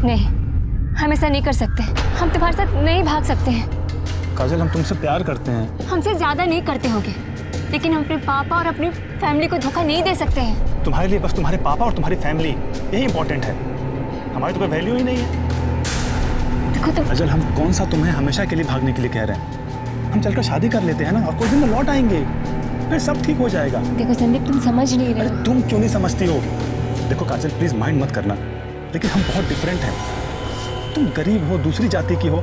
नहीं, हम ऐसा नहीं कर सकते। हम तुम्हारे साथ नहीं भाग सकते हैं। काजल, हम तुमसे प्यार करते हैं। हमसे ज्यादा नहीं करते होंगे, लेकिन हम अपने पापा और अपनी फैमिली को धोखा नहीं दे सकते हैं। तुम्हारे लिए बस तुम्हारे पापा और तुम्हारी फैमिली यही इंपॉर्टेंट है। हमारी तो कोई वैल्यू ही नहीं है। देखो तुम काजल, हम कौन सा तुम्हें हमेशा के लिए भागने के लिए कह रहे हैं। हम चलकर शादी कर लेते हैं ना, और कुछ दिन में लौट आएंगे, फिर सब ठीक हो जाएगा। देखो संदीप, तुम समझ नहीं रहे हो। तुम क्यों नहीं समझती हो? देखो काजल, प्लीज माइंड मत करना, लेकिन हम बहुत डिफरेंट हैं। तुम गरीब हो, दूसरी जाति की हो,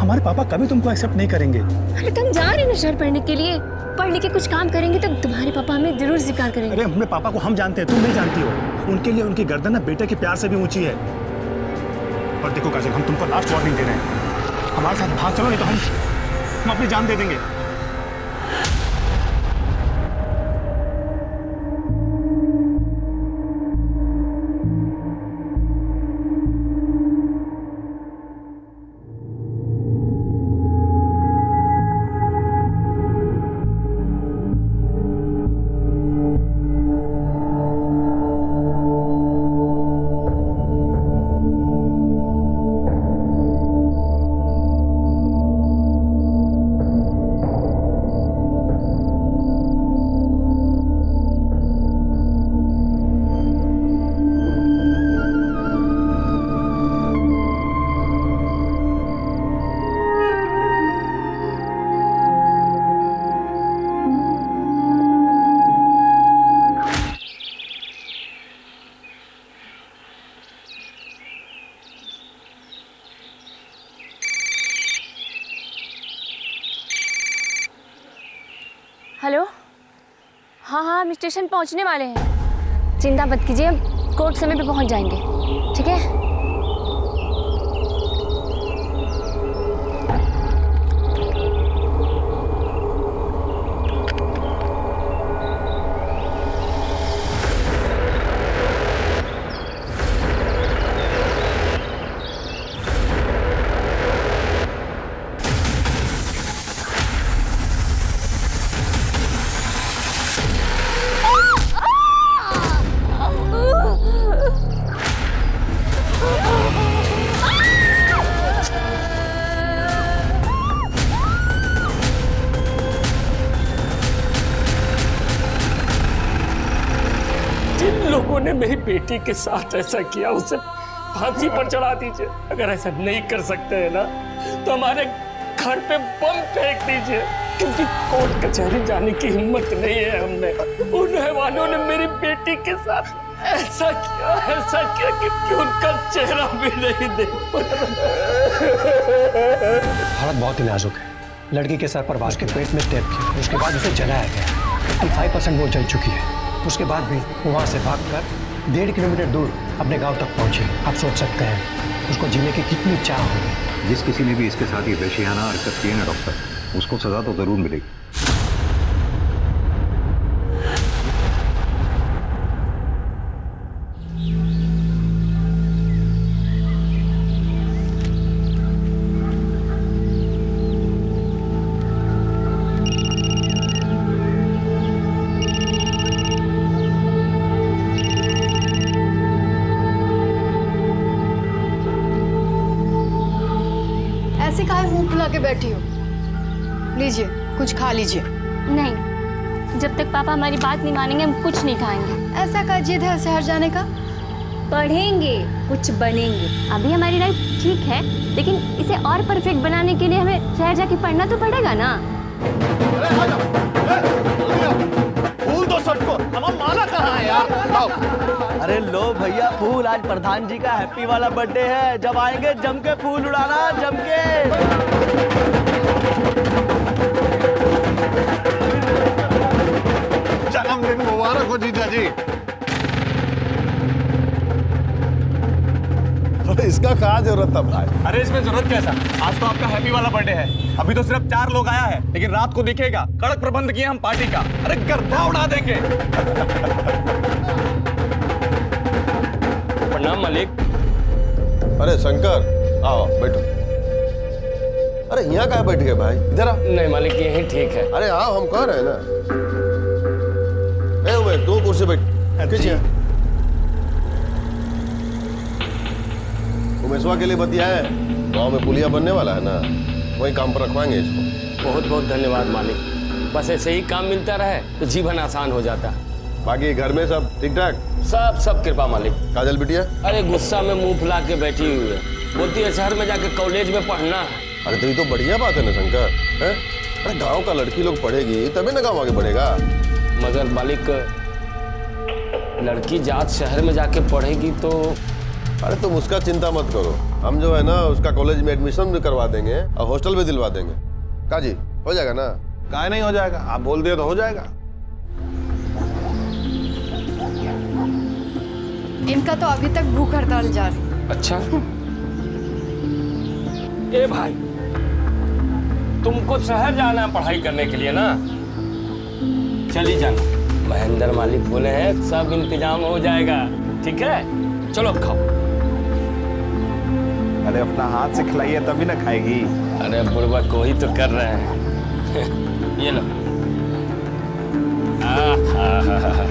हमारे पापा कभी तुमको एक्सेप्ट नहीं करेंगे। अरे तुम जा रहे हो शहर पढ़ने के लिए, पढ़ लिख के कुछ काम करेंगे तो तुम्हारे पापा हमें जरूर स्वीकार करेंगे। अरे अपने पापा को हम जानते हैं, तुम नहीं जानती हो। उनके लिए उनकी गर्दन ना बेटे के प्यार से भी ऊंची है। और देखो काजल, हम तुमको लास्ट वार्निंग दे रहे हैं, हमारे साथ भाग चलो, नहीं तो हम अपनी जान दे देंगे। हेलो, हाँ हाँ, हम स्टेशन पहुंचने वाले हैं। चिंता मत कीजिए, हम कोर्ट समय पे पहुंच जाएंगे, ठीक है? लोगों ने मेरी बेटी के साथ ऐसा किया, उसे फांसी पर चढ़ा दीजिए। अगर ऐसा नहीं कर सकते हैं ना, तो हमारे घर पे बम फेंक दीजिए, क्योंकि कोर्ट कचहरी जाने की हिम्मत नहीं है हमने। उन वालों ने मेरी बेटी के साथ ऐसा किया कि उनका चेहरा भी नहीं देख पा रहा। हालत बहुत ही नाजुक है। लड़की के सर पर वार, उसके पेट में टेप किया, उसके बाद उसे जलाया गया। 55% वो जल चुकी है। उसके बाद भी वहाँ से भागकर 1.5 किलोमीटर दूर अपने गांव तक पहुंची। आप सोच सकते हैं उसको जीने की कितनी चाह होगी। जिस किसी ने भी इसके साथ ये वैशियाना हरकत की है ना डॉक्टर, उसको सजा तो जरूर मिलेगी। ऐसे काहे मुंह फुला के बैठी हो? लीजिए, कुछ खा लीजिए। नहीं, जब तक पापा हमारी बात नहीं मानेंगे हम कुछ नहीं खाएंगे। ऐसा क्या जिद है शहर जाने का? पढ़ेंगे, कुछ बनेंगे। अभी हमारी लाइफ ठीक है, लेकिन इसे और परफेक्ट बनाने के लिए हमें शहर जाके पढ़ना तो पड़ेगा ना। फूल दो सबको, हमारा माला कहाँ है यार? आओ। अरे लो भैया फूल, आज प्रधान जी का हैप्पी वाला बर्थडे है। जब आएंगे जम के फूल उड़ाना, जम के। जन्मदिन मुबारक हो जीजा जी। अरे इसका क्या जरूरत था भाई? अरे इसमें जरूरत कैसा? आज तो आपका हैप्पी वाला बर्थडे है। अभी तो सिर्फ 4 लोग आया है, लेकिन रात को दिखेगा। कड़क प्रबंध किया हम पार्टी का। अरे गर्दा उड़ा देंगे। प्रणाम मालिक। अरे शंकर, आओ बैठो। अरे यहाँ कहाँ बैठ गए भाई? इधर आ। नहीं मालिक, यही ठीक है। अरे आओ, हम कह रहे हैं ना। ए उमेश, तू कुर्सी बैठ। पीछे उमेशवा के लिए बतियाए, गाँव में पुलिया बनने वाला है ना, वही काम पर रखवाएंगे इसको। बहुत बहुत धन्यवाद मालिक, बस ऐसे ही काम मिलता रहे तो जीवन आसान हो जाता। बाकी घर में सब ठीक ठाक? सब कृपा मालिक। काजल बिटिया? अरे गुस्सा में मुंह फुला के बैठी हुई है, बोलती है शहर में जाके कॉलेज में पढ़ना है। अरे तो ये तो बढ़िया बात है ना शंकर, है? अरे गांव का लड़की लोग पढ़ेगी तभी ना गांव आगे बढ़ेगा। मगर मालिक, लड़की जात शहर में जाके पढ़ेगी तो। अरे तुम उसका चिंता मत करो, हम जो है ना उसका कॉलेज में एडमिशन भी करवा देंगे और हॉस्टल भी दिलवा देंगे। काजी हो जाएगा ना? काहे नहीं हो जाएगा, आप बोल दिए तो हो जाएगा। इनका तो अभी तक भूख हड़ताल जारी। अच्छा ए भाई, तुमको शहर जाना है पढ़ाई करने के लिए ना, चली जाना। महेंद्र मालिक बोले हैं सब इंतजाम हो जाएगा, ठीक है? चलो अब खाओ। अरे अपना हाथ से खिलाइए तभी ना खाएगी। अरे बुढ़वा को ही तो कर रहे हैं। ये लो। आहा।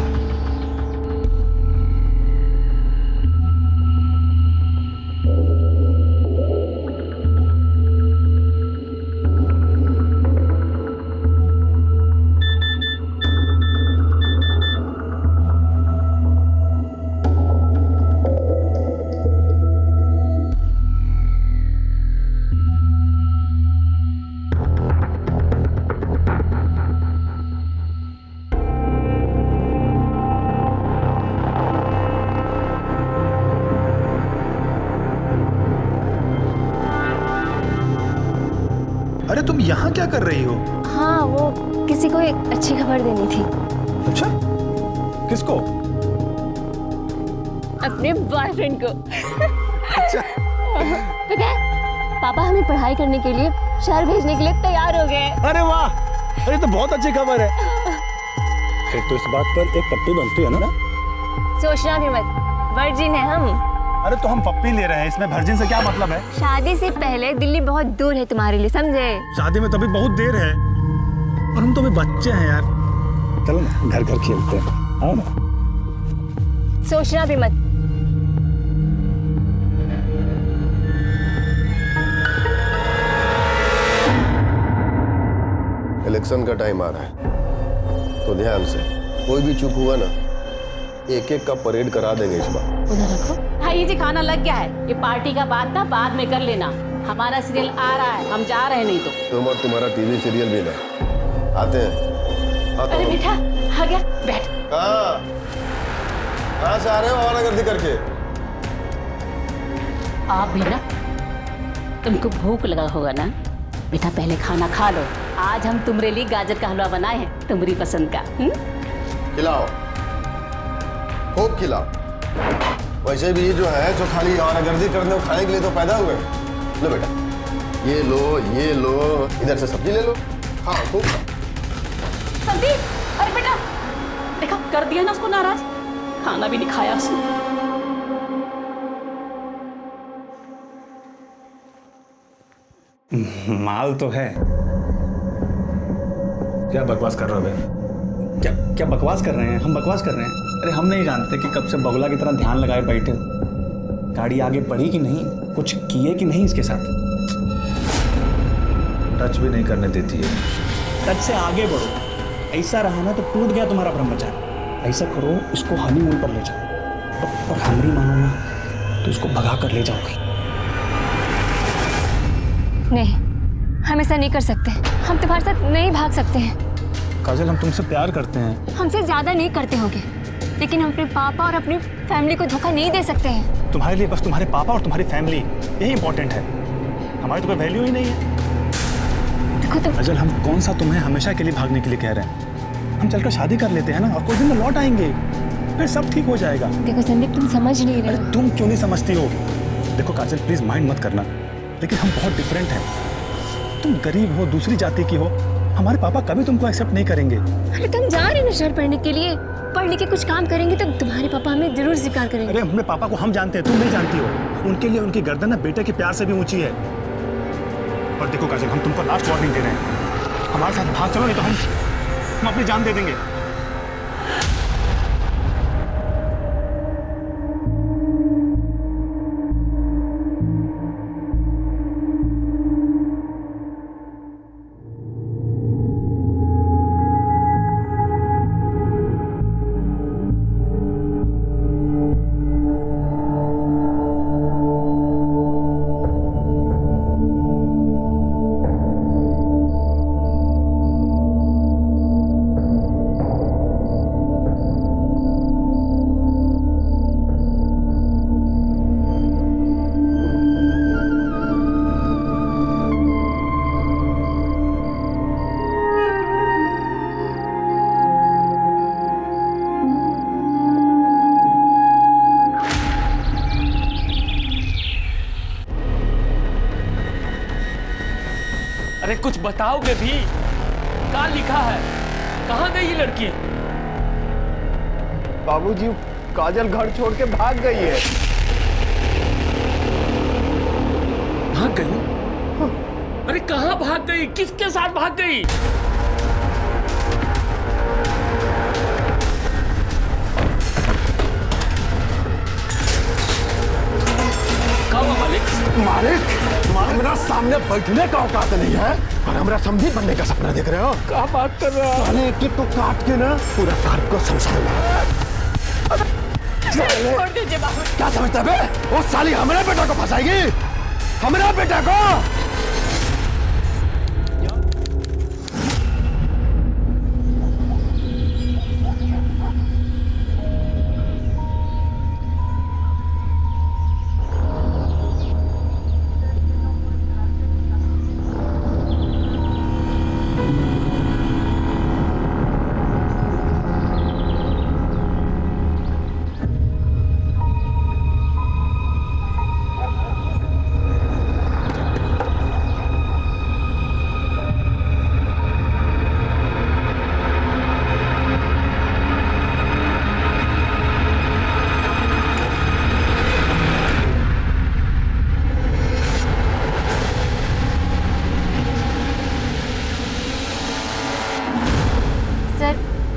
अरे तुम यहाँ क्या कर रही हो? हाँ, वो किसी को एक अच्छी खबर देनी थी। अच्छा, किसको? अपने बॉयफ्रेंड को। अच्छा। पता है, पापा हमें पढ़ाई करने के लिए शहर भेजने के लिए तैयार हो गए। अरे वाह, अरे तो बहुत अच्छी खबर है। फिर तो इस बात पर एक पप्पी बनती है ना? सोचना भी मत, वर्जिन है हम। अरे तो हम पप्पी ले रहे हैं, इसमें वर्जिन से क्या मतलब है? शादी से पहले दिल्ली बहुत दूर है तुम्हारे लिए, समझे? शादी में तभी बहुत देर है और हम तो अभी बच्चे हैं यार। चलो ना घर घर खेलते हैं, आओ ना। सोचना भी मत। इलेक्शन का टाइम आ रहा है तो ध्यान से, कोई भी चूक हुआ ना एक एक का परेड करा देंगे इस बार। उधर रखो। भाई जी खाना लग गया है, ये पार्टी का बात था बाद में कर लेना, हमारा सीरियल आ रहा है, हम जा रहे हैं। नहीं तो तुम और तुम्हारा टीवी सीरियल भी ना आते हैं। अरे बेटा आ गया, बैठ। कहाँ से आ रहे हो आवारागर्दी करके? आप भी ना, तुमको भूख लगा होगा ना बेटा, पहले खाना खा लो। आज हम तुम्हारे लिए गाजर का हलवा बनाए हैं, तुम्हारी पसंद का। खिलाओ, खूब खिलाओ। वैसे भी जो है जो खाली आवारागर्दी करने और खाने के लिए तो पैदा हुए। लो बेटा, ये लो, इधर से सब्जी ले लो, हाँ खूब खाओ। संदीप, अरे बेटा देखा, कर दिया ना उसको नाराज, खाना भी नहीं खाया उसने। माल तो है। क्या बकवास कर रहे हो बे? क्या बकवास कर रहे हैं? हम बकवास कर रहे हैं? अरे हम नहीं जानते कि कब से बगुला की तरह ध्यान लगाए बैठे हो। गाड़ी आगे बढ़ी कि नहीं, कुछ किए कि नहीं इसके साथ? टच भी नहीं करने देती है। टच से आगे बढ़ो। ऐसा रहा ना तो टूट गया तुम्हारा ब्रह्मचारी। ऐसा करो, इसको हनीमून पर ले जाओ और हमारी मानो ना तो इसको भगा कर ले जाओगे। नहीं, हम ऐसा नहीं कर सकते। हम तुम्हारे साथ नहीं भाग सकते हैं। काजल, हम तुमसे प्यार करते हैं। हमसे ज्यादा नहीं करते होगे, लेकिन हम अपने पापा और अपनी फैमिली को धोखा नहीं दे सकते हैं। तुम्हारे लिए बस तुम्हारे पापा और तुम्हारी फैमिली यही इंपॉर्टेंट है। हमारी तो कोई वैल्यू ही नहीं है। देखो तुम, काजल, हम कौन सा तुम्हें हमेशा के लिए भागने के लिए कह रहे हैं? हम चलकर शादी कर लेते हैं ना, और कुछ दिन में लौट आएंगे, फिर सब ठीक हो जाएगा। देखो संदीप, तुम समझ नहीं रहे हो। तुम क्यों नहीं समझती हो? देखो काजल, प्लीज माइंड मत करना, लेकिन हम बहुत डिफरेंट हैं। तुम गरीब हो, दूसरी जाति की हो, हमारे पापा कभी तुमको एक्सेप्ट नहीं करेंगे। अरे तुम जा रहे हो ना शहर पढ़ने के लिए, पढ़ लिख के कुछ काम करेंगे तो तुम्हारे पापा हमें जरूर स्वीकार करेंगे। अरे अपने पापा को हम जानते हैं, तुम नहीं जानती हो। उनके लिए उनकी गर्दन ना बेटे के प्यार से भी ऊंची है। और देखो काजल, हम तुमको लास्ट वार्निंग दे रहे हैं, हमारे साथ भाग चलो, नहीं तो हम अपनी जान दे देंगे। अरे कुछ बताओगे भी? कहाँ लिखा है? कहाँ गई ये लड़की? बाबूजी, काजल घर छोड़ के भाग गई है। भाग गई? अरे कहाँ भाग गई? किसके साथ भाग गई? मालिक, मेरा सामने बैठने का औकात नहीं है और हमारा समझी बनने का सपना देख रहे हो? क्या बात कर रहे हो? साले एक को काट के ना पूरा घर को संसार में। छोड़ दीजिए बाबू। क्या समझता है बे? वो साली हमारे बेटा को फंसाएगी, हमारे बेटा को।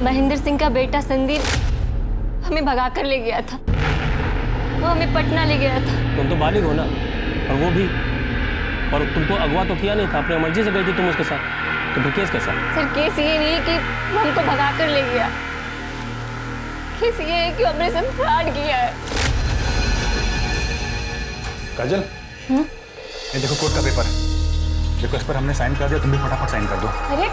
महेंद्र सिंह का बेटा संदीप हमें भगा कर ले गया था। वो हमें पटना ले गया था। तुम तो बालिग हो ना, और वो भी, और तुमको अगवा तो किया नहीं था, अपने मर्जी से गई थी तुम उसके साथ, तो फिर केस कैसा? सर केस ये नहीं है कि वो हमको भगा कर ले गया, केस ये है कि हमने सब फ्रॉड किया है। काजल, ये देखो कोर्ट का पेपर है, देखो इस पर हमने साइन कर दिया, तुम भी फटाफट साइन कर दो। अरे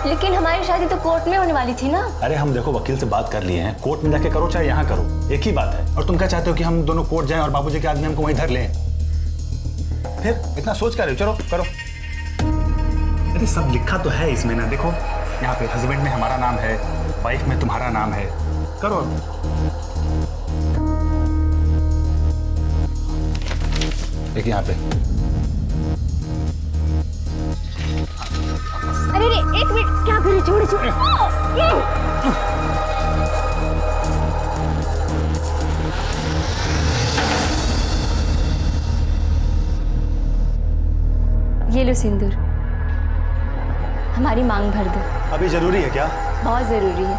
लेकिन हमारी शादी तो कोर्ट में होने वाली थी ना। अरे हम देखो वकील से बात कर लिए हैं, कोर्ट में जाके करो चाहे यहाँ करो, एक ही बात है। और तुम क्या चाहते हो कि हम दोनों कोर्ट जाएं और बाबूजी के आदमी हमको वहीं धर लें? फिर इतना सोच कर रहे हो, चलो करो। अरे सब लिखा तो है इसमें ना, देखो यहाँ पे हस्बैंड में हमारा नाम है, वाइफ में तुम्हारा नाम है, करो। एक यहाँ पे। अरे एक मिनट, क्या करे? छोड़ छोड़। ये लो सिंदूर, हमारी मांग भर दो। अभी जरूरी है क्या? बहुत जरूरी है।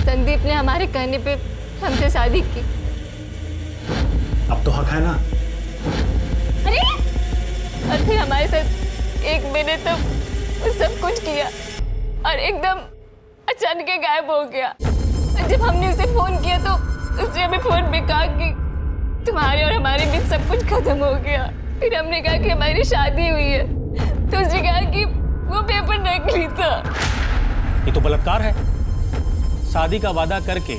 संदीप ने हमारे कहने पे हमसे शादी की। अब तो हक है ना? अरे और फिर हमारे साथ एक महीने तक वो सब कुछ किया और एकदम अचानक गायब हो गया। जब हमने उसे फोन किया तो उसने हमें फोन पे कहा कि तुम्हारे और हमारे बीच सब कुछ खत्म हो गया। फिर हमने कहा कि हमारी शादी हुई है, तो उसने कहा कि वो पेपर नकली था। ये तो बलात्कार है। शादी का वादा करके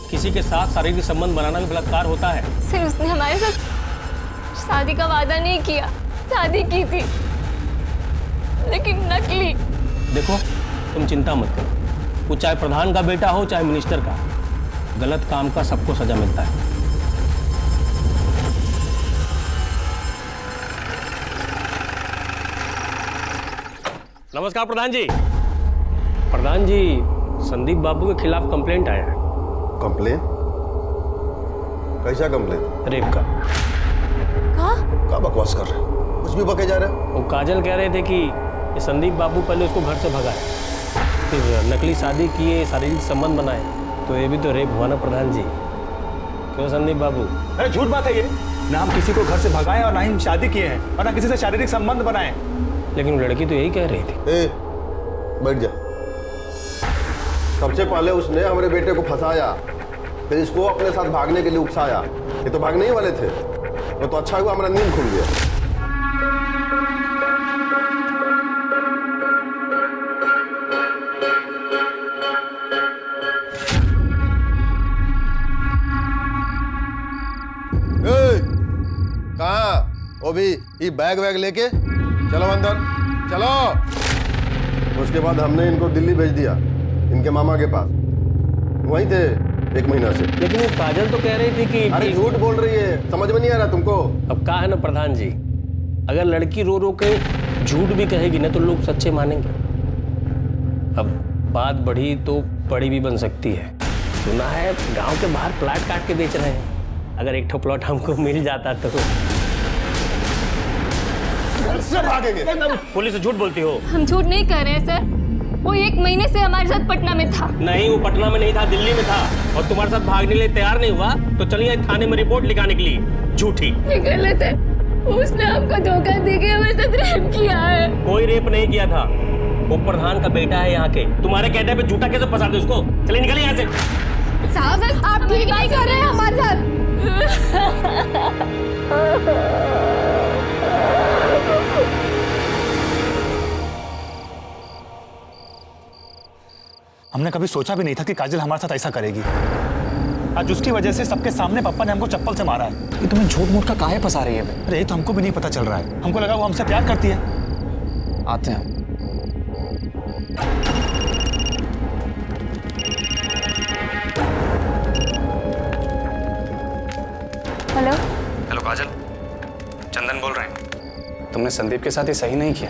किसी के साथ शारीरिक संबंध बनाना भी बलात्कार होता है। सिर्फ उसने हमारे साथ शादी का वादा नहीं किया, शादी की थी, लेकिन नकली। देखो तुम चिंता मत करो, वो चाहे प्रधान का बेटा हो चाहे मिनिस्टर का, गलत काम का सबको सजा मिलता है। नमस्कार प्रधान जी। प्रधान जी, संदीप बाबू के खिलाफ कंप्लेंट आया है। कंप्लेन? कैसा कंप्लेन? रेप का। क्या बकवास कर रहे हो? कुछ भी बके जा रहे हो। वो काजल कह रहे थे कि ये संदीप बाबू पहले उसको घर से भगाए, फिर नकली शादी किए, शारीरिक संबंध बनाए, तो ये भी तो रेप हुआ ना प्रधान जी। क्यों संदीप बाबू? अरे झूठ बात है ये, ना हम किसी को घर से भगाए और ना ही शादी किए हैं और ना किसी से शारीरिक संबंध बनाए। लेकिन वो लड़की तो यही कह रही थी। ए, बैठ जा। सबसे पहले उसने हमारे बेटे को फंसाया, फिर इसको अपने साथ भागने के लिए उकसाया। ये तो भागने ही वाले थे, वो तो अच्छा हुआ हमारा नींद खुल गया। कहाँ? वो भी ये बैग वैग लेके चलो अंदर, चलो। उसके बाद हमने इनको दिल्ली भेज दिया, इनके मामा के पास। वहीं थे 1 महीना से। लेकिन वो काजल तो कह रही थी कि अरे झूठ बोल रही है, समझ में नहीं आ रहा तुमको? अब कहा है ना प्रधान जी, अगर लड़की रो रो के झूठ भी कहेगी ना तो लोग सच्चे मानेंगे। अब बात बढ़ी तो बड़ी भी बन सकती है। सुना है गांव के बाहर प्लाट काट के बेच रहे हैं, अगर एक ठो प्लॉट हमको मिल जाता तो। घर से भागेंगे। पुलिस से झूठ बोलती हो? हम झूठ नहीं कर रहे हैं सर, वो 1 महीने से हमारे साथ पटना में था। नहीं, वो पटना में नहीं था, दिल्ली में था, और तुम्हारे साथ भागने के लिए तैयार नहीं हुआ तो चलिए थाने में रिपोर्ट लिखाने के लिए। झूठी। ये गलत है, उसने हमको धोखा देके हमारे साथ रेप किया है। कोई रेप नहीं किया था, वो प्रधान का बेटा है यहाँ के। तुम्हारे कहने पे झूठा कैसे फंसा दे उसको? चलिए निकलिए यहाँ से। साहब आप ठीक नहीं कर रहे हैं हमारे साथ। हमने कभी सोचा भी नहीं था कि काजल हमारे साथ ऐसा करेगी। आज उसकी वजह से सबके सामने पापा ने हमको चप्पल से मारा है। ये तुम्हें झूठ मूठ का काहे फंसा रही है? अरे तो हमको भी नहीं पता चल रहा है, हमको लगा वो हमसे प्यार करती है। आते हैं। हेलो हेलो काजल, चंदन बोल रहे हैं। तुमने संदीप के साथ ये सही नहीं किया।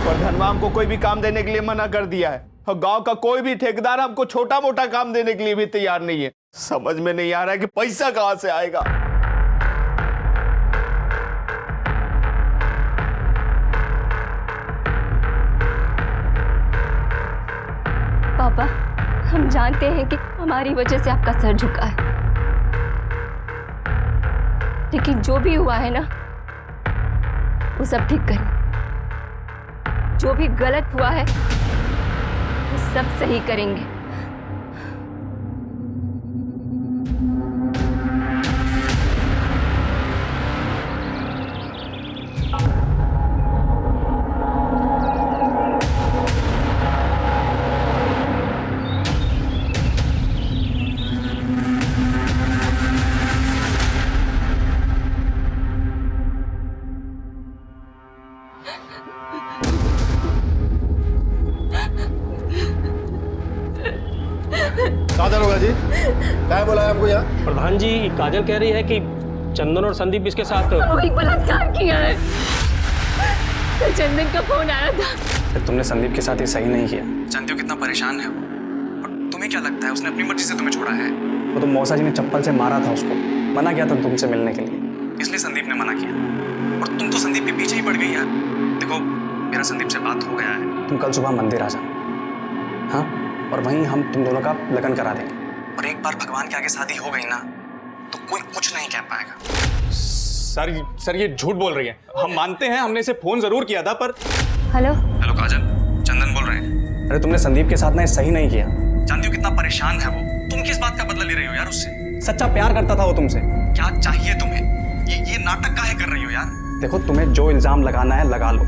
प्रधानवा हमको कोई भी काम देने के लिए मना कर दिया है, और गांव का कोई भी ठेकेदार हमको छोटा मोटा काम देने के लिए भी तैयार नहीं है। समझ में नहीं आ रहा है कि पैसा कहां से आएगा। पापा, हम जानते हैं कि हमारी वजह से आपका सर झुका है, लेकिन जो भी हुआ है ना वो सब ठीक करें। जो भी गलत हुआ है वो सब सही करेंगे। दारोगा जी, क्या बोला है आपको यहाँ? प्रधान जी, काजल कह रही है कि चंदन और संदीप इसके साथ वही बलात्कार किया है। तो चंदन का फोन आया था। फिर तुमने संदीप के साथ ये सही नहीं किया। जानती हो कितना परेशान है वो, और तुम्हें क्या लगता है उसने अपनी मर्जी से तुम्हें छोड़ा है? वो तो मौसा जी ने चप्पल से मारा था उसको, मना किया था तुमसे मिलने के लिए, इसलिए संदीप ने मना किया। और तुम तो संदीप के पीछे ही पड़ गई यार। देखो, मेरा संदीप से बात हो गया है, तुम कल सुबह मंदिर आ जाना, हाँ? और वहीं हम तुम दोनों का लगन करा देंगे। और एक बार भगवान के आगे शादी हो गई ना तो कोई कुछ नहीं कह पाएगा। सर ये झूठ बोल रही है। हम मानते हैं, हमने इसे फोन जरूर किया था, पर हेलो हेलो काजल, चंदन बोल रहे हैं। अरे तुमने संदीप के साथ ना सही नहीं किया। जानती हो कितना परेशान है वो। तुम किस बात का बदला ले रही हो यार उससे? सच्चा प्यार करता था वो तुमसे। क्या चाहिए तुम्हें? ये नाटक काहे कर रही हो यार? देखो, तुम्हें जो इल्जाम लगाना है लगा लो,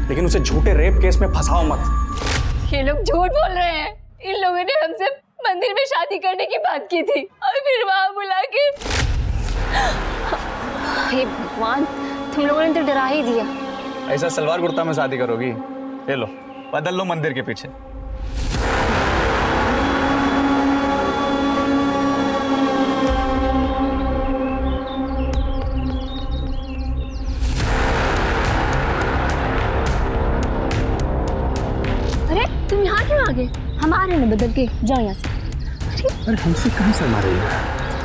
लेकिन उसे झूठे रेप केस में फंसाओ मत। ये लोग झूठ बोल रहे हैं। इन लोगों ने हमसे मंदिर में शादी करने की बात की थी और फिर वहां बुला के। हे भगवान, तुम लोगों ने तो डरा ही दिया। ऐसा सलवार कुर्ता में शादी करोगी? ले लो, बदल लो मंदिर के पीछे। अरे तुम यहाँ क्यों आ गए? हम आ रहे हैं बदल के, जाओ यहाँ से। अरे हमसे कहाँ से मारे?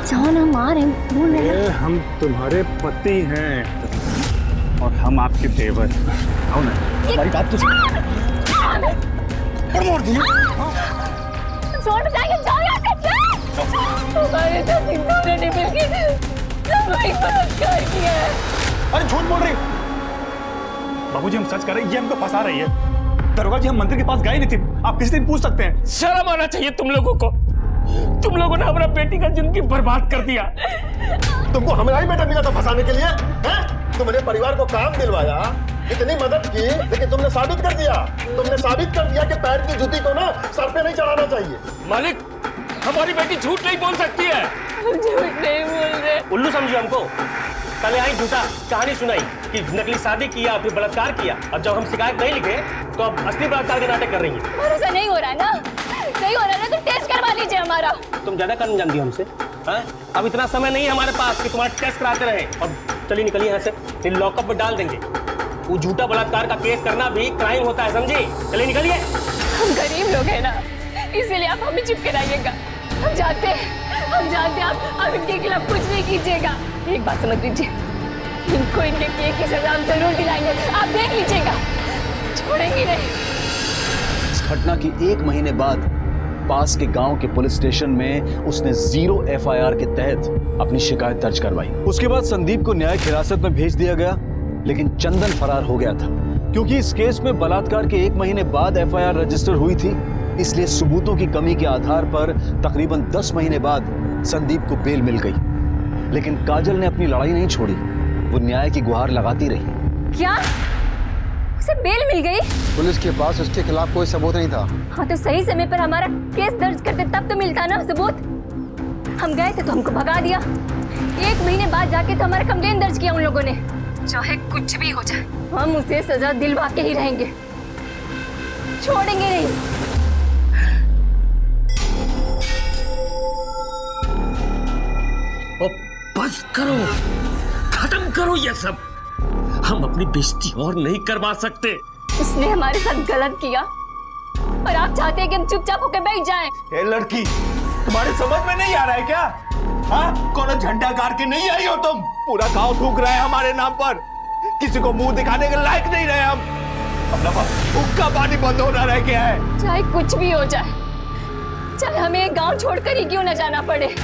जाओ ना, हम आ रहे हैं, बोल रहे हैं। हम तुम्हारे पति हैं और हम आपके देवर। आओ ना, हमारी बात तो सुनो। मोड़ दिया। छोड़ जाएंगे, जाओ यहाँ से। हमारे साथ इन दोनों ने मिलकर सामूहिक बलात्कार किया है। अरे झूठ बोल रही। बाबूजी, हम सच कर रहे हैं, ये हमको फंसा रही है। दरोगा जी, हम मंदिर के पास गए नहीं थे, आप किसी दिन पूछ सकते हैं। शर्म आना चाहिए तुम लोगों को। तुम लोगों ने हमारा बेटी का जिंदगी बर्बाद कर दिया। तुमको हमारा ही बेटा मिला था फंसाने के लिए, हैं? तुमने परिवार को काम दिलवाया, इतनी मदद की, लेकिन तुमने साबित कर दिया कि पैर की जूती को ना सर पे नहीं चढ़ाना चाहिए। मालिक, हमारी बेटी झूठ नहीं बोल सकती है। झूठ नहीं बोल रहे। उल्लू समझो हमको। कल यहाँ झूठा कहानी सुनाई कि नकली शादी किया, फिर बलात्कार किया। अब जब हम शिकायत नहीं लिखे तो अब असली बलात्कार के नाटक कर रही है। भरोसा नहीं हो रहा ना, नहीं हो रहा ना तो टेस्ट करवा लीजिए हमारा। तुम ज्यादा काम जानती हो हमसे, हाँ? अब इतना समय नहीं है हमारे पास कि तुम्हारा टेस्ट कराते रहे। अब चलिए निकलिए यहाँ से, फिर लॉकअप में डाल देंगे। वो झूठा बलात्कार का केस करना भी क्राइम होता है, समझी? चलिए निकलिए। हम गरीब लोग हैं ना, इसीलिए आप हमें चुप कराइएगा। हम जानते हैं आप इनके खिलाफ कुछ नहीं कीजिएगा। एक बात समझ लीजिए, इनको इनके किए की सजा हम जरूर दिलाएंगे, आप देख लीजिएगा, छोड़ेंगे नहीं। इस घटना की 1 महीने बाद पास के गांव के पुलिस स्टेशन में उसने 0 FIR के तहत अपनी शिकायत दर्ज करवाई। उसके बाद संदीप को न्यायिक हिरासत में भेज दिया गया, लेकिन चंदन फरार हो गया था। क्योंकि इस केस में बलात्कार के 1 महीने बाद FIR रजिस्टर हुई थी, इसलिए सबूतों की कमी के आधार पर तकरीबन 10 महीने बाद संदीप को बेल मिल गई। लेकिन काजल ने अपनी लड़ाई नहीं छोड़ी, वो न्याय की गुहार लगाती रही। क्या उसे बेल मिल गई? पुलिस के पास उसके खिलाफ कोई सबूत नहीं था। हाँ तो सही समय पर हमारा केस दर्ज करते तब तो मिलता ना सबूत। हम गए थे तो हमको भगा दिया। 1 महीने बाद जाके तो हमारा कंप्लेन दर्ज किया उन लोगों ने। चाहे कुछ भी हो जाए, हम उसे सजा दिलवा के ही रहेंगे, छोड़ेंगे नहीं। बस करो, खत्म करो ये सब। हम अपनी बेइज्जती और नहीं करवा सकते। उसने हमारे साथ गलत किया और आप चाहते हैं कि हम चुपचाप होकर बैठ जाएं। ए लड़की, तुम्हारे समझ में नहीं आ रहा है क्या? हाँ, कोनो झंडा गाड़ के नहीं आई हो तुम? पूरा गांव थूक रहा है हमारे नाम पर, किसी को मुंह दिखाने के लायक नहीं रहे हम। अपना उक्का पानी बंद होना रह गया है। चाहे कुछ भी हो जाए, चाहे हमें एक गांव छोड़कर ही क्यों न जाना पड़े,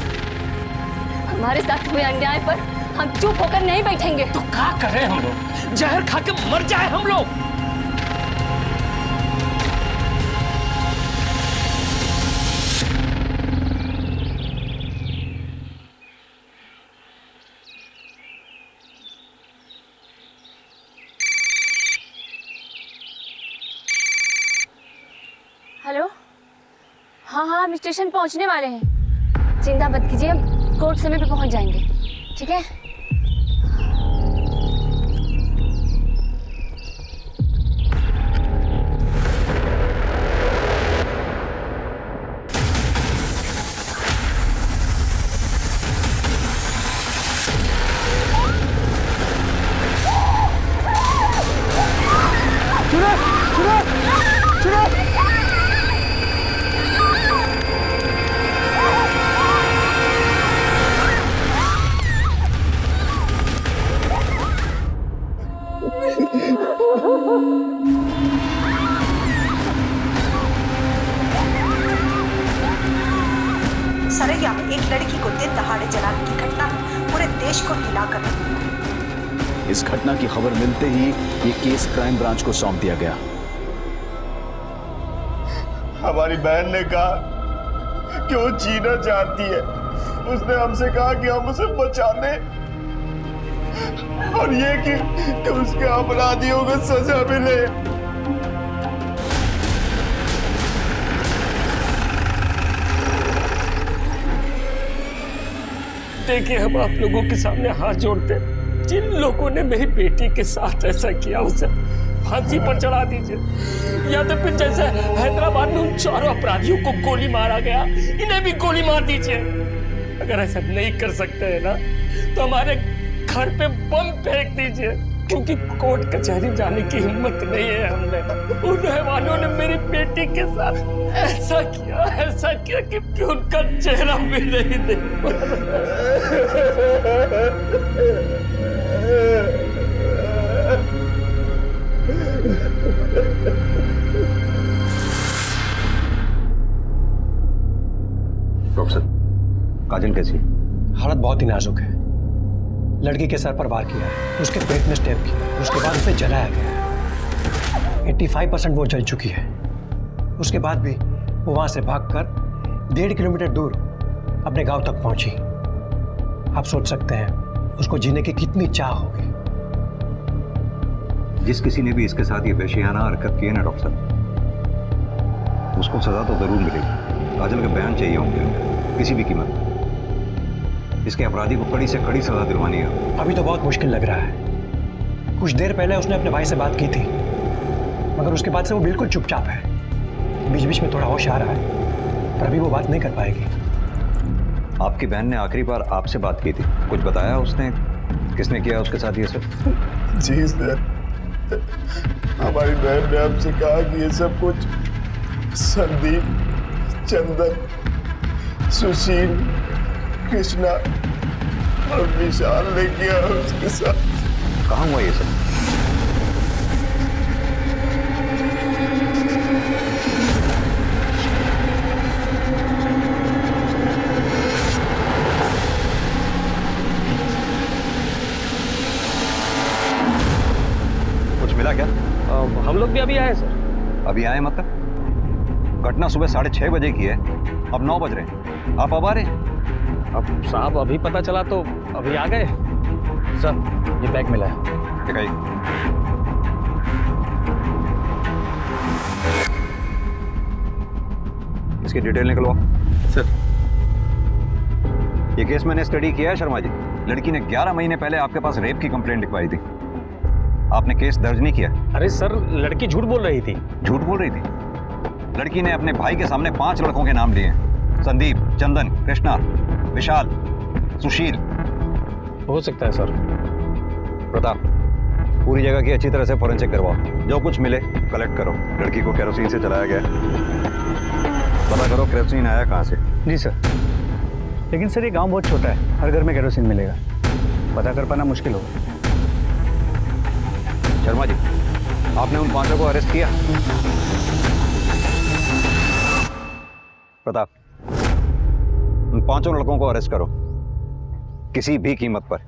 हमारे साथ हुए अन्याय पर हम चुप होकर नहीं बैठेंगे। तो क्या करें हम लोग? जहर खा के मर जाए हम लोग? हेलो, हाँ हम स्टेशन पहुंचने वाले हैं। चिंता मत कीजिए, हम कोर्ट समय पे पहुंच जाएंगे, ठीक है? सरैया में एक लड़की को दिन दहाड़े जलाने की घटना पूरे देश को हिलाकर रख दिया। इस घटना की खबर मिलते ही ये केस क्राइम ब्रांच को सौंप दिया गया। हमारी बहन ने कहा कि वो जीना चाहती है। उसने हमसे कहा कि हम उसे बचा लें, और ये कि उसके अपराधियों को सजा मिले। देखिए, हम आप लोगों के सामने हाथ जोड़ते, जिन लोगों ने मेरी बेटी के साथ ऐसा किया उसे फांसी पर चढ़ा दीजिए, या तो फिर जैसे हैदराबाद में उन 4 अपराधियों को गोली मारा गया, इन्हें भी गोली मार दीजिए। अगर ऐसा नहीं कर सकते हैं ना तो हमारे घर पे बम फेंक दीजिए, क्योंकि कोर्ट कचहरी जाने की हिम्मत नहीं है हमने। उन रहवानों ने मेरी बेटी के साथ ऐसा किया कि उनका चेहरा भी नहीं देख पा डॉक्टर साहब, काजल कैसी है? हालत बहुत ही नाजुक है। लड़की के सर पर वार किया है, उसके पेट में स्टेप किया, उसके बाद उसे जलाया गया। 85% वो जल चुकी है। उसके बाद भी वो वहां से भागकर 1.5 किलोमीटर दूर अपने गांव तक पहुंची। आप सोच सकते हैं उसको जीने की कितनी चाह होगी। जिस किसी ने भी इसके साथ ये वहशियाना हरकत की है ना डॉक्टर साहब, उसको सजा तो जरूर मिलेगी। काजल के बयान चाहिए होंगे किसी भी कीमत। इसके अपराधी को कड़ी से कड़ी सजा दिलवानी है। अभी तो बहुत मुश्किल लग रहा है। कुछ देर पहले उसने अपने भाई से बात की थी, मगर उसके बाद से वो बिल्कुल चुपचाप है। बीच बीच में थोड़ा होश आ रहा है, पर अभी वो बात नहीं कर पाएगी। आपकी बहन ने आखिरी बार आपसे बात की थी, कुछ बताया उसने? किसने किया उसके साथ ये सब? जी सर, हमारी बहन ने आपसे कहा कि ये सब कुछ संदीप, चंदन, सुशील, कृष्णा और विशाल ने किया उसके साथ। कहाँ हुआ ये सब? कुछ मिला क्या? हम लोग भी अभी आए सर। अभी आए मतलब? घटना सुबह 6:30 बजे की है, अब 9 बज रहे हैं, आप अब आ रहे हैं? अब साहब अभी पता चला तो अभी आ गए। सर ये बैग मिला है। दिखाइए। इसकी डिटेल निकलवाओ। सर ये केस मैंने स्टडी किया है शर्मा जी। लड़की ने 11 महीने पहले आपके पास रेप की कंप्लेंट लिखवाई थी, आपने केस दर्ज नहीं किया। अरे सर लड़की झूठ बोल रही थी। झूठ बोल रही थी? लड़की ने अपने भाई के सामने 5 लड़कों के नाम लिए हैं, संदीप, चंदन, कृष्णा, विशाल, सुशील। हो सकता है सर। प्रताप, पूरी जगह की अच्छी तरह से फोरेंसिक करवाओ, जो कुछ मिले कलेक्ट करो। लड़की को केरोसिन से चलाया गया, पता करो केरोसिन आया कहाँ से। जी सर, लेकिन सर ये गांव बहुत छोटा है, हर घर में केरोसिन मिलेगा, पता कर पाना मुश्किल होगा। शर्मा जी, आपने उन 5 को अरेस्ट किया? प्रताप, उन 5 लड़कों को अरेस्ट करो, किसी भी कीमत पर।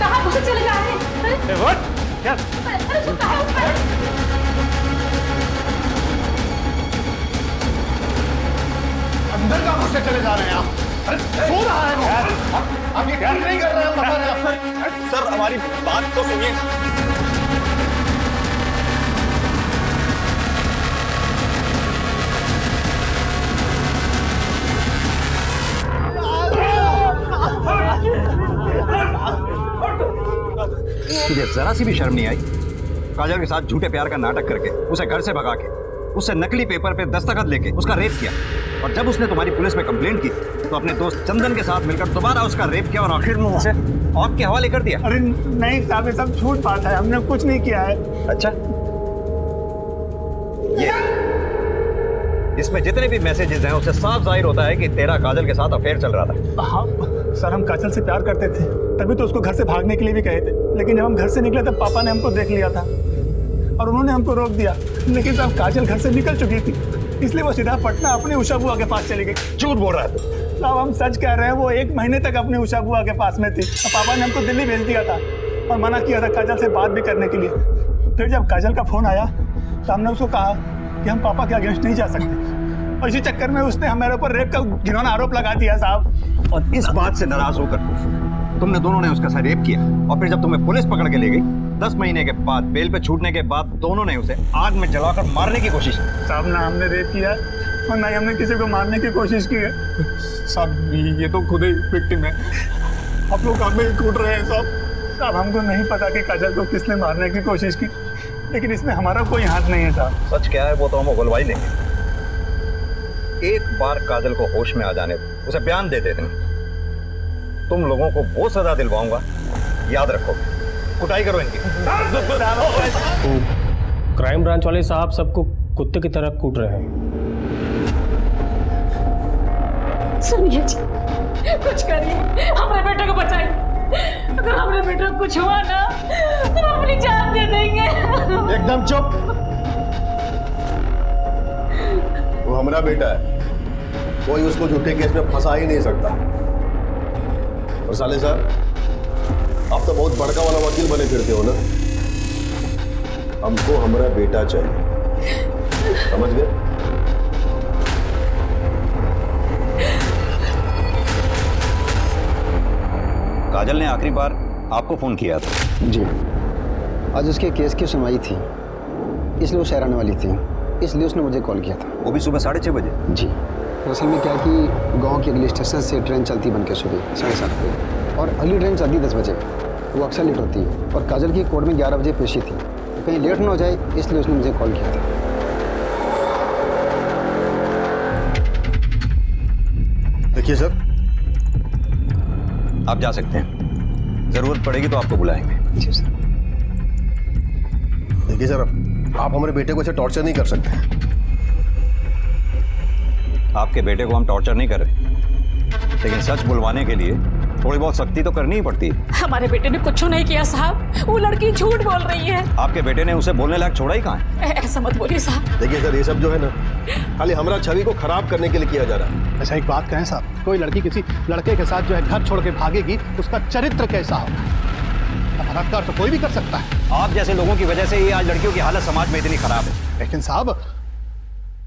कहाँ घुसे चले जा रहे हैं? क्या? अरे उसको कहाँ ऊपर? अंदर कहाँ घुसे चले जा रहे हैं आप? सो रहा है वो। आप ये ठीक नहीं कर रहे हैं, बता रहे हैं। सर हमारी बात तो सुनिए। तुझे जरा सी भी शर्म नहीं आई? काजल के साथ झूठे प्यार का नाटक करके, उसे घर से भगा के, उससे नकली पेपर पे दस्तखत लेके उसका रेप किया, और जब उसने तुम्हारी पुलिस में कंप्लेंट की तो अपने दोस्त चंदन के साथ मिलकर दोबारा उसका रेप किया और आखिर में उसे आपके हवाले कर दिया। अरे नहीं साहब, ये सब झूठ बात है, हमने कुछ नहीं किया है। अच्छा, ये इसमें जितने भी मैसेजेस हैं उससे साफ जाहिर होता है कि तेरा काजल के साथ अफेयर चल रहा था। हाँ सर, हम काजल से प्यार करते थे, तभी तो उसको घर से भागने के लिए भी कहे थे, लेकिन जब हम घर से निकले तब पापा ने हमको देख लिया था और उन्होंने हमको रोक दिया। लेकिन साहब काजल घर से निकल चुकी थी, इसलिए वो सीधा पटना अपनी उषा बुआ के पास चली गई। झूठ बोल रहा है तू। साहब हम सच कह रहे हैं, वो 1 महीने तक अपनी उषा बुआ के पास में थी और पापा ने हमको दिल्ली भेज दिया था और मना किया था काजल से बात भी करने के लिए। फिर जब काजल का फोन आया तो हमने उसको कहा कि हम पापा के अगेंस्ट नहीं जा सकते, और इसी चक्कर में उसने हमारे ऊपर रेप का घिनौना आरोप लगा दिया साहब। और इस बात से नाराज होकर तुमने दोनों ने उसका साथ रेप किया, और फिर जब तुम्हें पुलिस पकड़ के ले गई 10 महीने के बाद, बेल पे छूटने के बाद, दोनों ने उसे आग में जलाकर मारने की कोशिश की। साहब ना हमने रेप किया और ना ही हमने किसी को मारने की कोशिश की है। साहब ये तो खुद ही विक्टिम है, आप लोग हमें ही कूट रहे हैं साहब। साहब हमको नहीं पता कि काजल को किसने मारने की कोशिश की, लेकिन इसमें हमारा कोई हाथ नहीं है साहब। सच क्या है वो तो हम उगलवा ही लेंगे। एक बार काजल को होश में आ जाने दो, उसे बयान दे देते, तुम लोगों को वो सजा दिलवाऊंगा, याद रखो। कुटाई करो इनकी। क्राइम ब्रांच वाले साहब सबको कुत्ते की तरह कूट रहे हैं। सुनिए जी, कुछ करिए, हमारे बेटे को बचाइए। अगर हमारे बेटे को कुछ हुआ ना तो हम अपनी जान दे देंगे। एकदम चुप। वो हमारा बेटा है, कोई उसको झूठे केस में फंसा ही नहीं सकता। और साले साहब, आप तो बहुत बड़का वाला वकील बने फिरते हो ना। हमको हमारा बेटा चाहिए, समझ गए? काजल ने आखिरी बार आपको फोन किया था? जी, आज उसके केस की सुनवाई थी, इसलिए वो शहर आने वाली थी, इसलिए उसने मुझे कॉल किया था। वो भी सुबह 6:30 बजे? जी, असल में क्या है कि गांव के अगले स्टेशन से ट्रेन चलती बन के सुबह 7:30 बजे, और अगली ट्रेन चलती 10 बजे। वो अक्सर लेट होती है, और काजल की कोर्ट में 11 बजे पेशी थी। कहीं लेट ना हो जाए, इसलिए उसने मुझे कॉल किया था। देखिए सर, आप जा सकते हैं, जरूरत पड़ेगी तो आपको बुलाएंगे। जी सर। देखिए सर, आप हमारे बेटे को ऐसे टॉर्चर नहीं कर सकते। आपके बेटे को हम टॉर्चर नहीं कर रहे, लेकिन सच बुलवाने के लिए थोड़ी बहुत सख्ती तो करनी ही पड़ती है। हमारे बेटे ने कुछ नहीं किया साहब, वो लड़की झूठ बोल रही है। आपके बेटे ने उसे बोलने लायक छोड़ा ही कहाँ है? ऐसा मत बोलिए साहब। देखिए सर, ये सब जो है ना, खाली हमारा छवि को खराब करने के लिए किया जा रहा है। अच्छा एक बात कहें साहब, कोई लड़की किसी लड़के के साथ जो है घर छोड़ के भागेगी, उसका चरित्र कैसा हो? बलात्कार तो कोई भी कर सकता है। आप जैसे लोगों की वजह से ही आज लड़कियों की हालत समाज में इतनी खराब है। लेकिन साहब,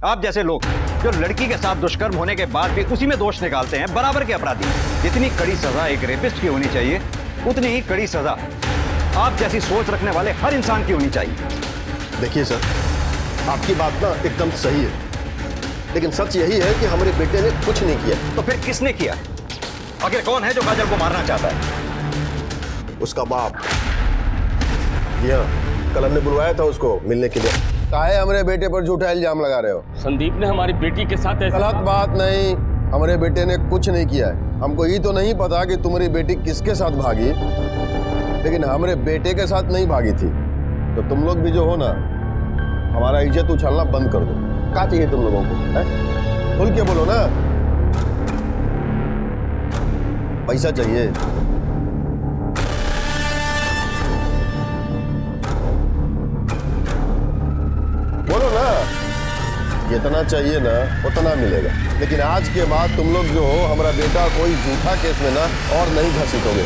आप जैसे लोग जो लड़की के साथ दुष्कर्म होने के बाद भी उसी में दोष निकालते हैं, बराबर के अपराधी। जितनी कड़ी सजा एक रेपिस्ट की होनी चाहिए, उतनी ही कड़ी सजा आप जैसी सोच रखने वाले हर इंसान की होनी चाहिए। देखिए सर, आपकी बात ना एकदम सही है, लेकिन सच यही है कि हमारे बेटे ने कुछ नहीं किया। तो फिर किसने किया? आखिर कौन है जो काजल को मारना चाहता है? उसका बाप। जी हाँ, कल हमने बुलवाया था उसको मिलने के लिए। काहे हमारे बेटे पर झूठा इल्जाम लगा रहे हो? संदीप ने हमारी बेटी के साथ ऐसा गलत बात नहीं, हमारे बेटे ने कुछ नहीं किया है। हमको ये तो नहीं पता कि तुम्हारी बेटी किसके साथ भागी, लेकिन हमारे बेटे के साथ नहीं भागी थी। तो तुम लोग भी जो हो ना, हमारा इज्जत उछालना बंद कर दो। क्या चाहिए तुम लोगों को? है? खुल के बोलो ना। पैसा चाहिए? बोलो ना, जितना चाहिए ना उतना मिलेगा। लेकिन आज के बाद तुम लोग जो हो, हमारा बेटा कोई झूठा केस में ना और नहीं घसीटोगे।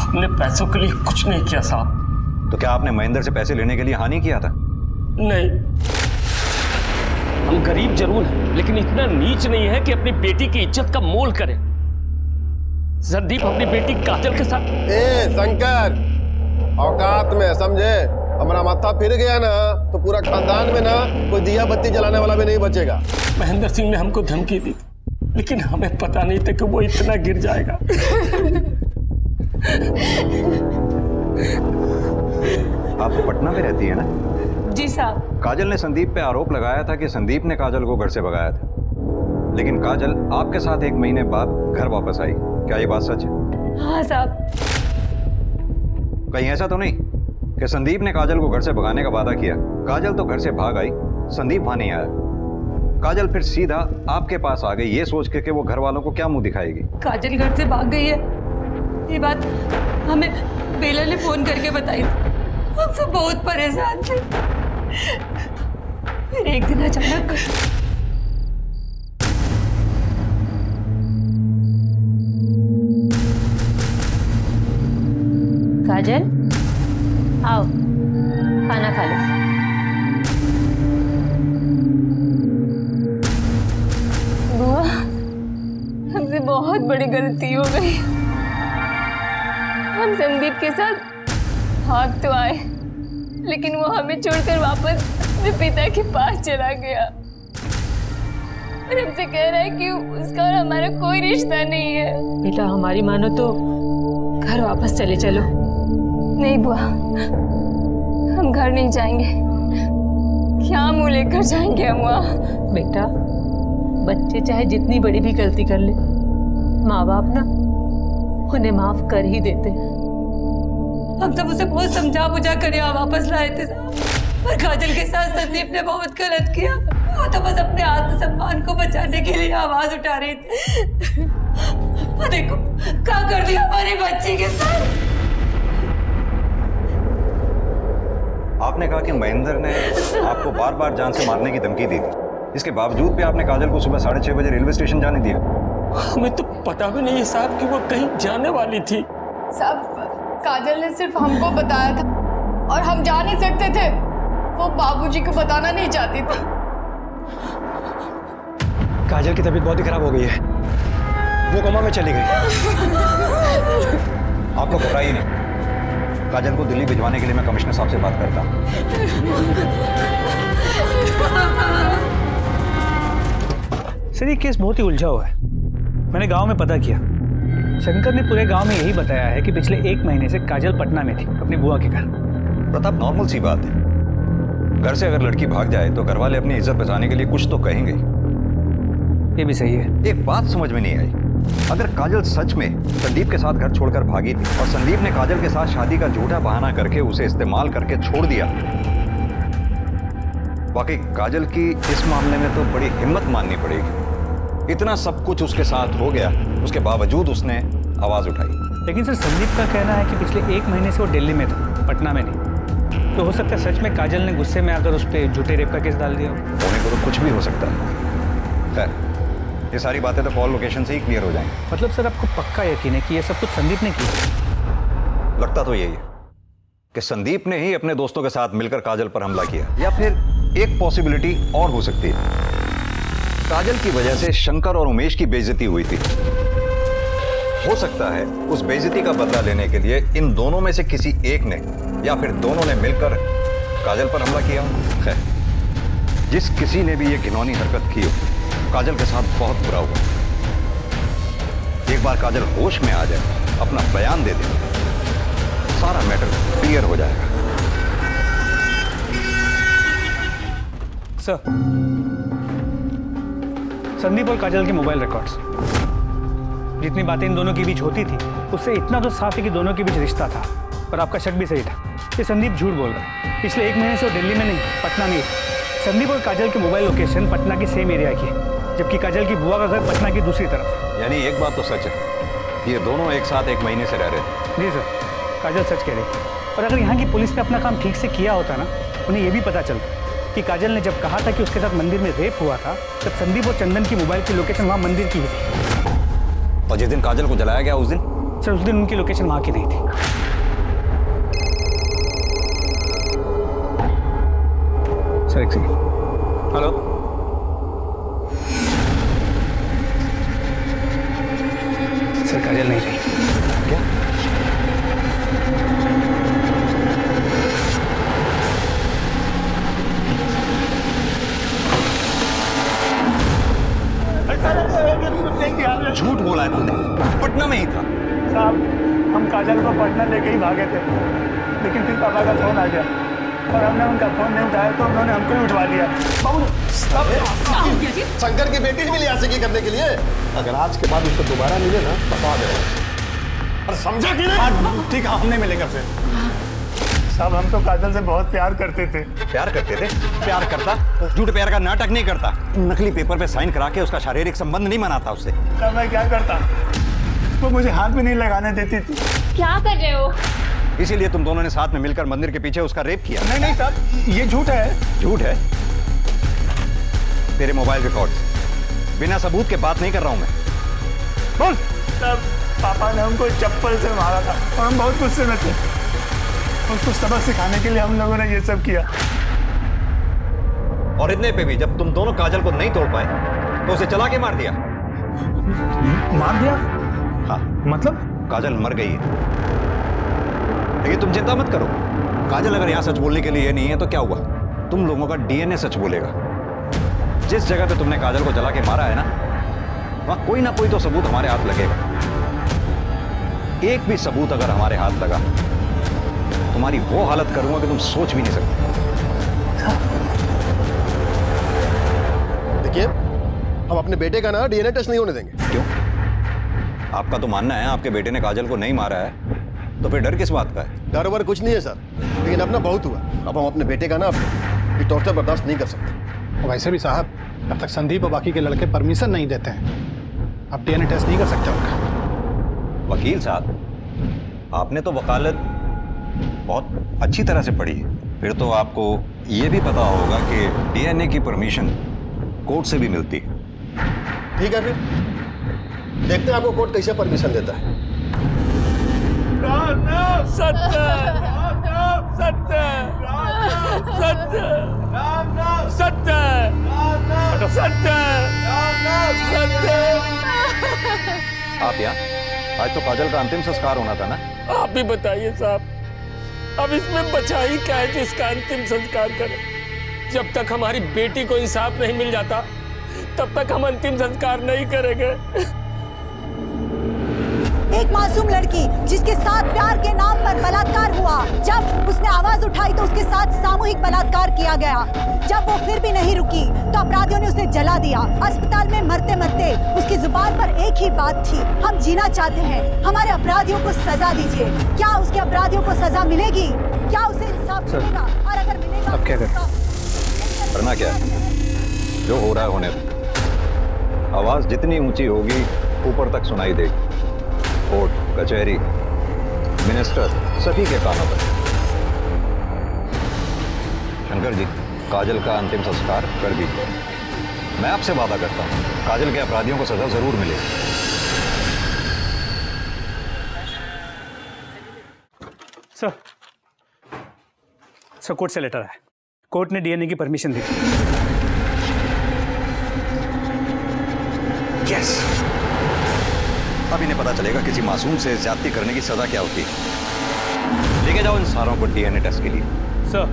हमने पैसों के लिए कुछ नहीं किया साहब। तो क्या आपने महेंद्र से पैसे लेने के लिए हानि किया था? नहीं, हम गरीब जरूर हैं, लेकिन इतना नीच नहीं है कि अपनी बेटी की इज्जत का मोल करें। संदीप अपनी बेटी काजल के साथ। ए शंकर, औकात में समझे? हमारा माथा फिर गया ना तो पूरा खानदान में ना कोई दिया बत्ती जलाने वाला भी नहीं बचेगा। महेंद्र सिंह ने हमको धमकी दी, लेकिन हमें पता नहीं था कि वो इतना गिर जाएगा। आप पटना में रहती है ना? जी साहब। काजल ने संदीप पे आरोप लगाया था कि संदीप ने काजल को घर से भगाया था, लेकिन काजल आपके साथ 1 महीने बाद घर वापस आई। क्या ये बात सच है? हाँ साहब। कहीं ऐसा तो नहीं कि संदीप ने काजल को घर से भगाने का वादा किया, काजल तो घर से भाग आई, संदीप वहां नहीं आया, काजल फिर सीधा आपके पास आ गई, ये सोच के कि वो घर वालों को क्या मुंह दिखाएगी? काजल घर से भाग गई है, ये बात हमें बेला ने फोन करके बताई थी। हम सब बहुत परेशान थे। फिर एक दिन अचानक काजल, आओ खाना खा लो। बुआ, हमसे बहुत बड़ी गलती हो गई। हम संदीप के साथ भाग तो आए, लेकिन वो हमें छोड़कर वापस अपने पिता के पास चला गया और हमसे कह रहा है कि उसका और हमारा कोई रिश्ता नहीं है। बेटा हमारी मानो तो घर वापस चले चलो। नहीं बुआ, हम घर नहीं जाएंगे। क्या मुंह लेकर जाएंगे हम वहाँ? बेटा बच्चे चाहे जितनी बड़ी भी गलती कर ले, माँ बाप ना उन्हें माफ कर ही देते। हम सब उसे बहुत समझा बुझा कर यहाँ वापस लाए थे, पर काजल के साथ संदीप ने बहुत गलत किया। वो तो बस अपने आत्मसम्मान को बचाने के लिए आवाज उठा रही थी। देखो क्या कर दिया हमारी बच्ची के साथ। आपने कहा कि महेंद्र ने आपको बार बार जान से मारने की धमकी दी थी, इसके बावजूद भी आपने काजल को सुबह 6:30 बजे रेलवे स्टेशन जाने दिया। हमें तो पता भी नहीं है साहब कि वो कहीं जाने वाली थी। साहब, काजल ने सिर्फ हमको बताया था और हम जा नहीं सकते थे। वो बाबूजी को बताना नहीं चाहती थी। काजल की तबीयत बहुत ही खराब हो गई है, वो कोमा में चली गई। आपको घबराइए नहीं, काजल को दिल्ली भिजवाने के लिए मैं कमिश्नर साहब से बात करता हूँ। सर ये केस बहुत ही उलझा हुआ है। मैंने गांव में पता किया, शंकर ने पूरे गांव में यही बताया है कि पिछले 1 महीने से काजल पटना में थी अपनी बुआ के घर। प्रताप, नॉर्मल सी बात है, घर से अगर लड़की भाग जाए तो घर वाले अपनी इज्जत बचाने के लिए कुछ तो कहेंगे। ये भी सही है। एक बात समझ में नहीं आई, अगर काजल सच में संदीप के साथ घर छोड़कर भागी थी और संदीप ने काजल के साथ शादी का झूठा बहाना करके उसे इस्तेमाल करके छोड़ दिया, वाकई काजल की इस मामले में तो बड़ी हिम्मत माननी पड़ेगी। इतना सब कुछ उसके साथ हो गया, उसके बावजूद उसने आवाज उठाई। लेकिन सर संदीप का कहना है कि पिछले 1 महीने से वो दिल्ली में था, पटना में नहीं। तो हो सकता है सच में काजल ने गुस्से में आकर उस पर झूठे रेप का केस डाल दिया। होने को तो कुछ भी हो सकता है। खैर, ये सारी बातें तो कॉल लोकेशन से ही क्लियर हो जाएंगी। मतलब सर आपको पक्का यकीन है कि ये सब कुछ संदीप ने किया? लगता तो यही है कि संदीप ने ही अपने दोस्तों के साथ मिलकर काजल पर हमला किया, या फिर एक पॉसिबिलिटी और हो सकती है, काजल की वजह से शंकर और उमेश की बेइज्जती हुई थी। हो सकता है उस बेइज्जती का बदला लेने के लिए इन दोनों में से किसी एक ने या फिर दोनों ने मिलकर काजल पर हमला किया। खैर, जिस किसी ने भी ये घिनौनी हरकत की हो, काजल के साथ बहुत बुरा हुआ। एक बार काजल होश में आ जाए, अपना बयान दे दे, सारा मैटर क्लियर हो जाएगा। सर, संदीप और काजल के मोबाइल रिकॉर्ड्स, जितनी बातें इन दोनों के बीच होती थी उससे इतना तो साफ है कि दोनों के बीच रिश्ता था। पर आपका शक भी सही था कि संदीप झूठ बोल रहा है। पिछले 1 महीने से वो दिल्ली में नहीं, पटना में। संदीप और काजल की मोबाइल लोकेशन पटना की सेम एरिया की है, जबकि काजल की बुआ का घर पटना की दूसरी तरफ। यानी एक बात तो सच है, ये दोनों एक साथ 1 महीने से रह रहे थे। जी सर, काजल सच कह रही। और अगर यहाँ की पुलिस ने अपना काम ठीक से किया होता ना, उन्हें यह भी पता चलता कि काजल ने जब कहा था कि उसके साथ मंदिर में रेप हुआ था, तब संदीप और चंदन की मोबाइल की लोकेशन वहाँ मंदिर की थी। और जिस दिन काजल को जलाया गया उस दिन? सर, उस दिन उनकी लोकेशन वहाँ की नहीं थी। सर एक सेकंड। हेलो, सर काजल नहीं रही। क्या? झूठ बोला है तूने, पटना में ही था। साहब, हम काजल को पटना लेके ही भागे थे, लेकिन फिर पापा का फोन आ गया और हमने उनका फोन नहीं उठाया तो उन्होंने हमको ही उठवा लिया। शंकर की बेटी ही मिली आशिकी करने के लिए। अगर आज के बाद उसको दोबारा मिले ना, बता दे। और समझा कि नहीं? ठीक है, हम नहीं मिलेंगे फिर। साहब, हम तो काजल से बहुत प्यार करते थे। प्यार करते थे? प्यार करता? झूठ प्यार का नाटक नहीं करता, नकली पेपर पे साइन करा के उसका शारीरिक संबंध नहीं मनाता उससे। तब मैं क्या करता? वो मुझे हाथ भी नहीं लगाने देती थी। क्या कर रहे हो? इसीलिए तुम दोनों ने साथ में मिलकर मंदिर के पीछे उसका रेप किया? नहीं नहीं साहब, ये झूठ है। झूठ है? तेरे मोबाइल रिकॉर्ड्स, बिना सबूत के बात नहीं कर रहा हूं मैं। बोल। तब पापा ने हमको चप्पल से मारा था और हम बहुत गुस्से में थे। उसको सबक सिखाने के लिए हम लोगों ने ये सब किया। और इतने पे भी जब तुम दोनों काजल को नहीं तोड़ पाए तो उसे चला के मार दिया। मार दिया? हाँ। मतलब? काजल मर गई है। लेकिन तुम चिंता मत करो, काजल अगर यहाँ सच बोलने के लिए नहीं है तो क्या हुआ, तुम लोगों का डीएनए सच बोलेगा। जिस जगह पे तुमने काजल को जला के मारा है ना, वहां कोई ना कोई तो सबूत हमारे हाथ लगेगा। एक भी सबूत अगर हमारे हाथ लगा, तुम्हारी वो हालत करूंगा कि तुम सोच भी नहीं सकते। देखिए, हम अपने बेटे का ना डीएनए टेस्ट नहीं होने देंगे। क्यों? आपका तो मानना है आपके बेटे ने काजल को नहीं मारा है, तो फिर डर किस बात का है? डर वर कुछ नहीं है सर, लेकिन अब ना बहुत हुआ। अब हम अपने बेटे का ना ये टॉर्चर बर्दाश्त नहीं कर सकते। वैसे भी साहब, जब तक संदीप और बाकी के लड़के परमिशन नहीं देते हैं, आप डीएनए टेस्ट नहीं कर सकते उनका। वकील साहब, आपने तो वकालत बहुत अच्छी तरह से पढ़ी है, फिर तो आपको ये भी पता होगा कि डीएनए की परमिशन कोर्ट से भी मिलती है। ठीक है, फिर देखते हैं आपको कोर्ट कैसे परमिशन देता है। सत्य, सत्य, सत्य, सत्य, सत्य, सत्य। आप यहाँ? आज तो काजल का अंतिम संस्कार होना था ना? आप ही बताइए साहब, अब इसमें बचा ही क्या है जिसका अंतिम संस्कार करें? जब तक हमारी बेटी को इंसाफ नहीं मिल जाता, तब तक हम अंतिम संस्कार नहीं करेंगे। एक मासूम लड़की जिसके साथ प्यार के नाम पर बलात्कार हुआ, जब उसने आवाज उठाई तो उसके साथ सामूहिक बलात्कार किया गया। जब वो फिर भी नहीं रुकी तो अपराधियों ने उसे जला दिया। अस्पताल में मरते मरते उसकी जुबान पर एक ही बात थी, हम जीना चाहते हैं, हमारे अपराधियों को सजा दीजिए। क्या उसके अपराधियों को सजा मिलेगी? क्या उसे इंसाफ मिलेगा? और अगर मिलेगा अब क्या करें? करना क्या है? जो हो रहा है होने दो। आवाज जितनी ऊंची होगी ऊपर तक सुनाई देगी। कोर्ट, कचहरी, मिनिस्टर सभी के कानों पर। शंकर जी, काजल का अंतिम संस्कार कर दीजिए। मैं आपसे वादा करता हूं, काजल के अपराधियों को सजा जरूर मिलेगी। सर कोर्ट से लेटर है। कोर्ट ने डीएनए की परमिशन दी। यस, अब इन्हें पता चलेगा किसी मासूम से ज्यादती करने की सजा क्या होती है। लेके जाओ इन सारों को डीएनए टेस्ट के लिए। सर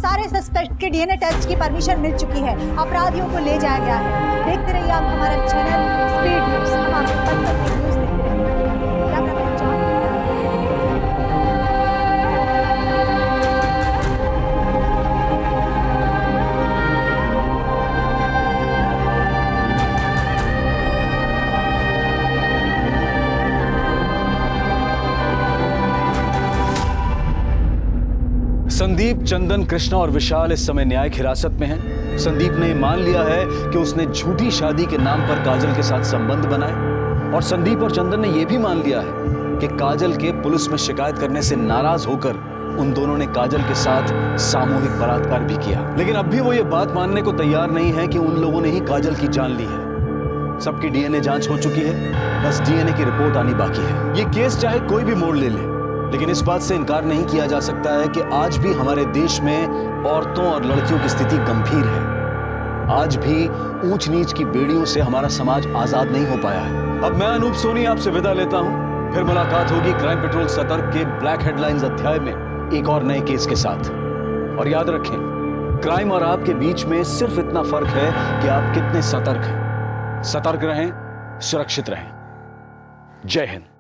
सारे सस्पेक्ट के डीएनए टेस्ट की परमिशन मिल चुकी है। अपराधियों को ले जाया गया है। देखते रहिए आप हमारा चैनल स्पीड न्यूज। हम आपको पल पल की न्यूज देते रहेंगे। Cameraman John. संदीप, चंदन, कृष्णा और विशाल इस समय न्यायिक हिरासत में हैं। संदीप ने मान लिया है कि उसने झूठी शादी के नाम पर काजल के साथ संबंध बनाए और संदीप और चंदन ने यह भी मान लिया है कि काजल के पुलिस में शिकायत करने से नाराज होकर उन दोनों ने काजल के साथ सामूहिक बलात्कार भी किया। लेकिन अब भी वो ये बात मानने को तैयार नहीं है कि उन लोगों ने ही काजल की जान ली है। सबकी डीएनए जांच हो चुकी है, बस डीएनए की रिपोर्ट आनी बाकी है। ये केस चाहे कोई भी मोड़ ले ले, लेकिन इस बात से इनकार नहीं किया जा सकता है कि आज भी हमारे देश में औरतों और लड़कियों की स्थिति गंभीर है। आज भी ऊंच नीच की बेड़ियों से हमारा समाज आजाद नहीं हो पाया है। अब मैं अनूप सोनी आपसे विदा लेता हूं। फिर मुलाकात होगी क्राइम पेट्रोल सतर्क के ब्लैक हेडलाइंस अध्याय में एक और नए केस के साथ। और याद रखें, क्राइम और आपके बीच में सिर्फ इतना फर्क है कि आप कितने सतर्क हैं। सतर्क रहें, सुरक्षित रहें। जय हिंद।